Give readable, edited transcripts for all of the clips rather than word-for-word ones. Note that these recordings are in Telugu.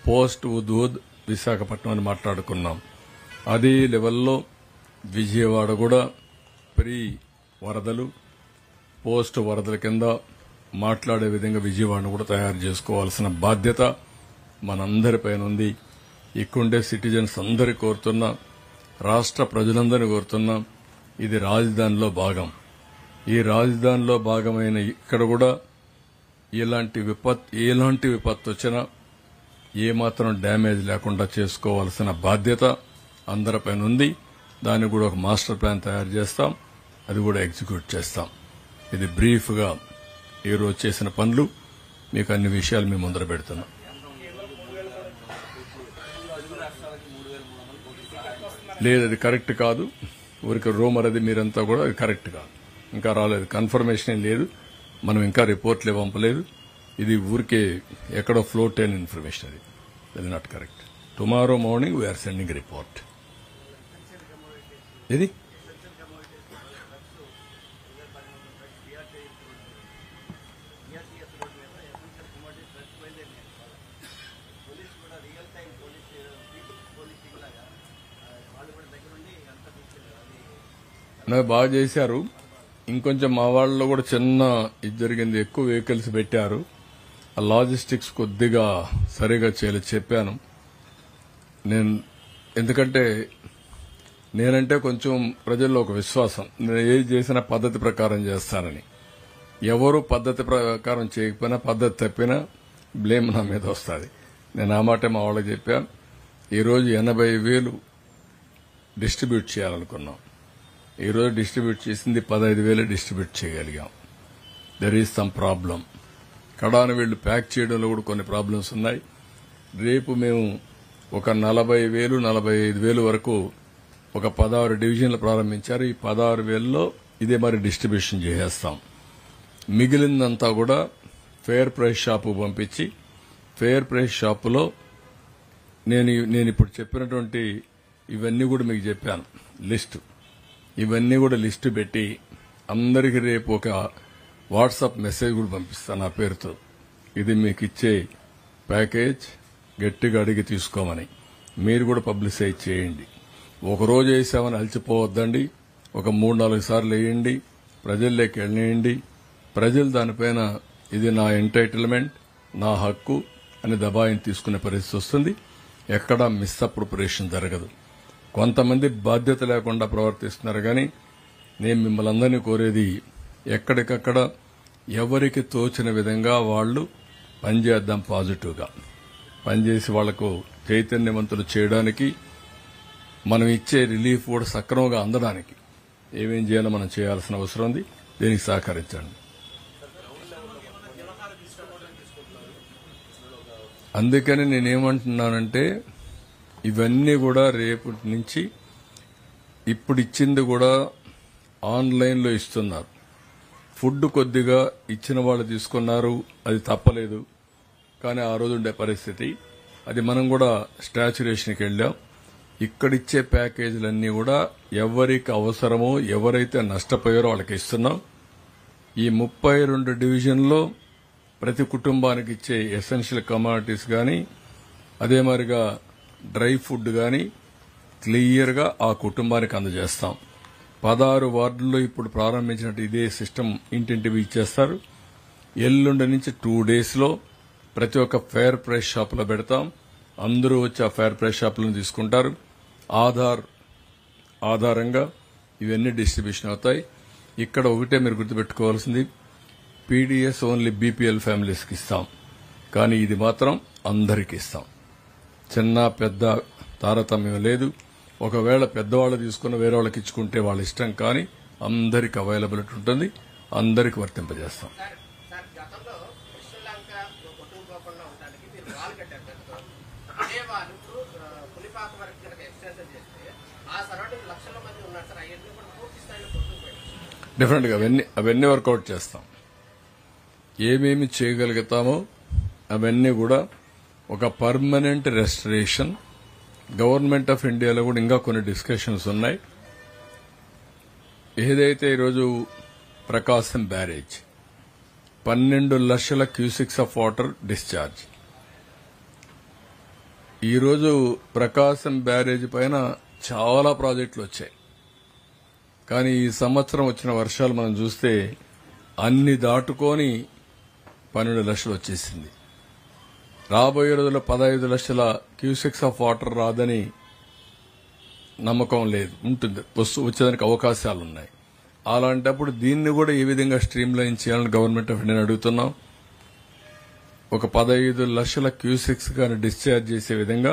పోస్ట్ ఉదూద్ విశాఖపట్నం అని మాట్లాడుకున్నాం. అదే లెవెల్లో విజయవాడ కూడా ప్రీ వరదలు పోస్ట్ వరదల కింద మాట్లాడే విధంగా విజయవాడను కూడా తయారు చేసుకోవాల్సిన బాధ్యత మనందరిపైన ఉంది. ఇక్కడుండే సిటిజన్స్ అందరి కోరుతున్నా, రాష్ట్ర ప్రజలందరినీ కోరుతున్నా, ఇది రాజధానిలో భాగం. ఈ రాజధానిలో భాగమైన ఇక్కడ కూడా ఎలాంటి విపత్తు వచ్చినా ఏమాత్రం డ్యామేజ్ లేకుండా చేసుకోవాల్సిన బాధ్యత అందరిపైన ఉంది. దానికి కూడా ఒక మాస్టర్ ప్లాన్ తయారు చేస్తాం, అది కూడా ఎగ్జిక్యూట్ చేస్తాం. ఇది బ్రీఫ్గా ఈరోజు చేసిన పనులు, మీకు అన్ని విషయాలు మీ ముందర పెడుతున్నాం. లేదు, అది కరెక్ట్ కాదు. ఊరికి రూమర్ అది మీరంతా కూడా అది కరెక్ట్ కాదు. ఇంకా రాలేదు, కన్ఫర్మేషన్ లేదు. మనం ఇంకా రిపోర్ట్లు పంపలేదు. ఇది ఊరికే ఎక్కడో ఫ్లోట్ అయిన ఇన్ఫర్మేషన్. అది not correct. Tomorrow morning we are sending report. ఇది నాకు బాగా చేశారు. ఇంకొంచెం మా వాళ్ళలో కూడా చిన్న ఇది జరిగింది. ఎక్కువ వెహికల్స్ పెట్టారు. ఆ లాజిస్టిక్స్ కొద్దిగా సరిగా చేయలేదు చెప్పాను నేను. ఎందుకంటే నేనంటే కొంచెం ప్రజల్లో ఒక విశ్వాసం, నేను ఏది చేసినా పద్ధతి ప్రకారం చేస్తానని. ఎవరు పద్ధతి ప్రకారం చేయకపోయినా, పద్ధతి తప్పినా బ్లేమ్ నా మీద వస్తుంది. నేను ఆ మాట మా వాళ్ళకి చెప్పాను. ఈరోజు 80,000 డిస్ట్రిబ్యూట్ చేయాలనుకున్నాం. ఈరోజు డిస్ట్రిబ్యూట్ చేసింది 15,000 డిస్ట్రిబ్యూట్ చేయగలిగాం. There is some problem. కడాన వీళ్లు ప్యాక్ చేయడంలో కూడా కొన్ని ప్రాబ్లమ్స్ ఉన్నాయి. రేపు మేము ఒక 40,000, 45,000 వరకు ఒక 16 డివిజన్లు ప్రారంభించారు. ఈ 16,000లో ఇదే మరి డిస్ట్రిబ్యూషన్ చేసేస్తాం. మిగిలిందంతా కూడా ఫెయిర్ ప్రైస్ షాపు పంపించి, ఫెయిర్ ప్రైస్ షాపులో నేను ఇప్పుడు చెప్పినటువంటి ఇవన్నీ కూడా మీకు చెప్పాను లిస్టు. ఇవన్నీ కూడా లిస్టు పెట్టి అందరికీ రేపు ఒక వాట్సాప్ మెసేజ్ కూడా పంపిస్తాను నా పేరుతో. ఇది మీకు ఇచ్చే ప్యాకేజ్, గట్టిగా అడిగి తీసుకోమని. మీరు కూడా పబ్లిసైజ్ చేయండి. ఒకరోజు వేసామని అలసిపోవద్దండి. ఒక 3-4 సార్లు వేయండి, ప్రజల్లోకి వెళ్ళేయండి. ప్రజలు దానిపైన ఇది నా ఎంటైటిల్మెంట్, నా హక్కు అని దబాయిని తీసుకునే పరిస్థితి వస్తుంది. ఎక్కడా మిస్అప్రోప్రియేషన్ జరగదు. కొంతమంది బాధ్యత లేకుండా ప్రవర్తిస్తున్నారు. కానీ నేను మిమ్మల్ని అందరినీ కోరేది, ఎక్కడికక్కడ ఎవరికి తోచిన విధంగా వాళ్లు పనిచేద్దాం. పాజిటివ్గా పనిచేసి వాళ్లకు చైతన్యవంతులు చేయడానికి, మనం ఇచ్చే రిలీఫ్ కూడా సక్రమంగా అందడానికి ఏమేం చేయాలో మనం చేయాల్సిన అవసరం ఉంది. దీనికి సహకరించండి. అందుకని నేనేమంటున్నానంటే, ఇవన్నీ కూడా రేపటి నుంచి, ఇప్పుడు ఇచ్చింది కూడా ఆన్లైన్లో ఇస్తున్నారు. ఫుడ్ కొద్దిగా ఇచ్చిన వాళ్ళు తీసుకున్నారు, అది తప్పలేదు. కానీ ఆ రోజు ఉండే పరిస్థితి అది. మనం కూడా స్టాచ్యురేషన్కి వెళ్ళాం. ఇక్కడిచ్చే ప్యాకేజీలన్నీ కూడా ఎవరికి అవసరమో, ఎవరైతే నష్టపోయారో వాళ్ళకి ఇస్తున్నాం. ఈ 32 డివిజన్లో ప్రతి కుటుంబానికి ఇచ్చే ఎసెన్షియల్ కమాడిటీస్ కానీ, అదే మరిగా డ్రై ఫుడ్ కానీ క్లియర్గా ఆ కుటుంబానికి అందజేస్తాం. 16 వార్డుల్లో ఇప్పుడు ప్రారంభించినట్టు ఇదే సిస్టమ్ ఇంటింటివి ఇచ్చేస్తారు. ఎల్లుండి నుంచి 2 డేస్లో ప్రతి ఒక్క ఫెయిర్ ప్రైస్ షాపులో పెడతాం. అందరూ వచ్చి ఆ ఫెయిర్ ప్రైస్ షాపులను తీసుకుంటారు. ఆధారంగా ఇవన్నీ డిస్ట్రిబ్యూషన్ అవుతాయి. ఇక్కడ ఒకటే మీరు గుర్తుపెట్టుకోవాల్సింది, పీడీఎస్ ఓన్లీ బీపీఎల్ ఫ్యామిలీస్కి ఇస్తాం. కానీ ఇది మాత్రం అందరికీ ఇస్తాం. చిన్న పెద్ద తారతమ్యం లేదు. ఒకవేళ పెద్దవాళ్ళు తీసుకుని వేరే వాళ్ళకి ఇచ్చుకుంటే వాళ్ళ ఇష్టం. కానీ అందరికి అవైలబిలిటీ ఉంటుంది, అందరికి వర్తింపజేస్తాం. డిఫరెంట్ గా అవన్నీ వర్కౌట్ చేస్తాం. ఏమేమి చేయగలుగుతామో అవన్నీ కూడా ఒక పర్మనెంట్ రెస్టరేషన్. గవర్నమెంట్ ఆఫ్ ఇండియాలో కూడా ఇంకా కొన్ని డిస్కషన్స్ ఉన్నాయి. ఏదైతే ఈరోజు ప్రకాశం బ్యారేజ్ 12 లక్షల క్యూసిక్స్ ఆఫ్ వాటర్ డిశ్చార్జ్, ఈరోజు ప్రకాశం బ్యారేజ్ పైన చాలా ప్రాజెక్టులు వచ్చాయి. కానీ ఈ సంవత్సరం వచ్చిన వర్షాలు మనం చూస్తే అన్ని దాటుకొని 12 లక్షలు వచ్చేసింది. రాబోయే రోజుల్లో 15 లక్షల క్యూసెక్స్ ఆఫ్ వాటర్ రాదని నమ్మకం లేదు, ఉంటుంది, వచ్చేదానికి అవకాశాలున్నాయి. అలాంటప్పుడు దీన్ని కూడా ఏ విధంగా స్ట్రీమ్ లైన్ చేయాలని గవర్నమెంట్ ఆఫ్ ఇండియాని అడుగుతున్నాం. ఒక 15 లక్షల క్యూసెక్స్ కానీ డిశ్చార్జ్ చేసే విధంగా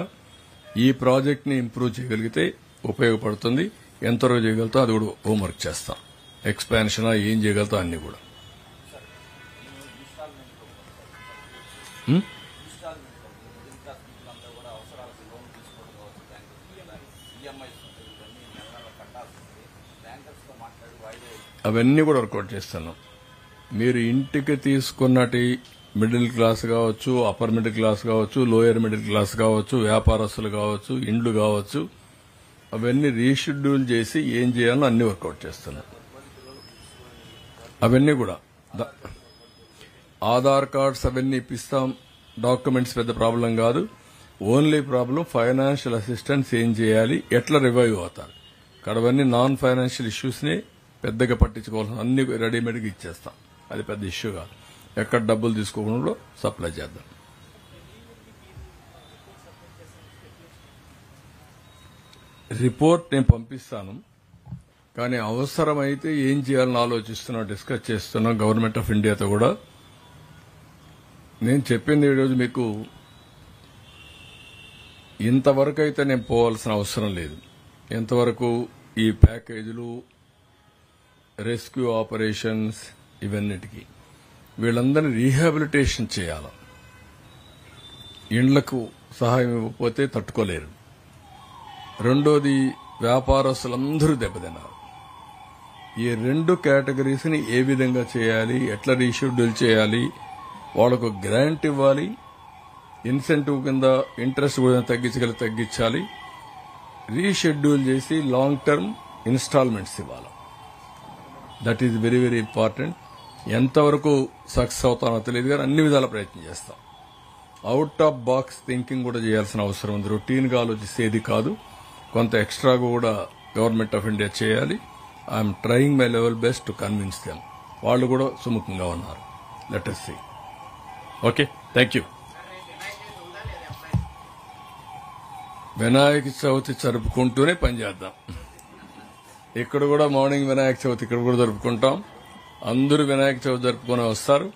ఈ ప్రాజెక్ట్ ని ఇంప్రూవ్ చేయగలిగితే ఉపయోగపడుతుంది. ఎంతవరకు చేయగలుగుతాం అది కూడా హోంవర్క్ చేస్తాం. ఎక్స్పాన్షన్ ఏం చేయగలుగుతాం అన్ని కూడా. అవన్నీ కూడా వర్కౌట్ చేస్తున్నాం. మీరు ఇంటికి తీసుకున్నటి మిడిల్ క్లాస్ కావచ్చు, అప్పర్ మిడిల్ క్లాస్ కావచ్చు, లోయర్ మిడిల్ క్లాస్ కావచ్చు, వ్యాపారస్తులు కావచ్చు, ఇండ్లు కావచ్చు, అవన్నీ రీషెడ్యూల్ చేసి ఏం చేయాలో అన్ని వర్కౌట్ చేస్తున్నాం. అవన్నీ కూడా ఆధార్ కార్డ్స్ అవన్నీ ఇప్పిస్తాం. డాక్యుమెంట్స్ పెద్ద ప్రాబ్లం కాదు. ఓన్లీ ప్రాబ్లం ఫైనాన్షియల్ అసిస్టెన్స్ ఏం చేయాలి, ఎట్లా రివైవ్ అవుతారు. అవన్నీ నాన్ ఫైనాన్షియల్ ఇష్యూస్ ని పెద్దగా పట్టించుకోవాల్సిన అన్ని రెడీమేడ్గా ఇచ్చేస్తాం. అది పెద్ద ఇష్యూ కాదు. ఎక్కడ డబ్బులు తీసుకోకుండా సప్లై చేద్దాం. రిపోర్ట్ నేను పంపిస్తాను. కానీ అవసరమైతే ఏం చేయాలని ఆలోచిస్తున్నా, డిస్కస్ చేస్తున్నాం గవర్నమెంట్ ఆఫ్ ఇండియాతో కూడా. నేను చెప్పింది ఈరోజు మీకు ఇంతవరకు అయితే నేను పోవాల్సిన అవసరం లేదు. ఎంతవరకు ఈ ప్యాకేజీలు, రెస్క్యూ ఆపరేషన్స్, ఇవన్నిటికీ వీళ్ళందరినీ రీహాబిలిటేషన్ చేయాలి. ఇండ్లకు సహాయం ఇవ్వకపోతే తట్టుకోలేరు. రెండోది, వ్యాపారస్తులందరూ దెబ్బతిన్నారు. ఈ 2 కేటగిరీస్ ని ఏ విధంగా చేయాలి, ఎట్లా రీషెడ్యూల్ చేయాలి, వాళ్లకు గ్రాంట్ ఇవ్వాలి, ఇన్సెంటివ్ కింద ఇంట్రెస్ట్ కూడా తగ్గించాలి, రీషెడ్యూల్ చేసి లాంగ్ టర్మ్ ఇన్స్టాల్మెంట్స్ ఇవ్వాలి. That is very very important. ఎంతవరకు సక్సెస్ అవుతానో తెలియదు కానీ అన్ని విధాల ప్రయత్నం చేస్తాం. అవుట్ ఆఫ్ బాక్స్ థింకింగ్ కూడా చేయాల్సిన అవసరం ఉంది. రొటీన్ గా ఆలోచిస్తేది కాదు, కొంత ఎక్స్ట్రా కూడా గవర్నమెంట్ ఆఫ్ ఇండియా చేయాలి. I'm trying my level best to convince them. వాళ్ళు కూడా సుముఖంగా ఉన్నారు. Let us see. Okay, thank you. Vinayaka Chavithi జరుపుకుంటూనే పనిచేద్దాం. ఇక్కడ కూడా మార్నింగ్ వినాయక చవితి ఇక్కడ కూడా జరుపుకుంటాం. అందరూ వినాయక చవితి జరుపుకొని వస్తారు.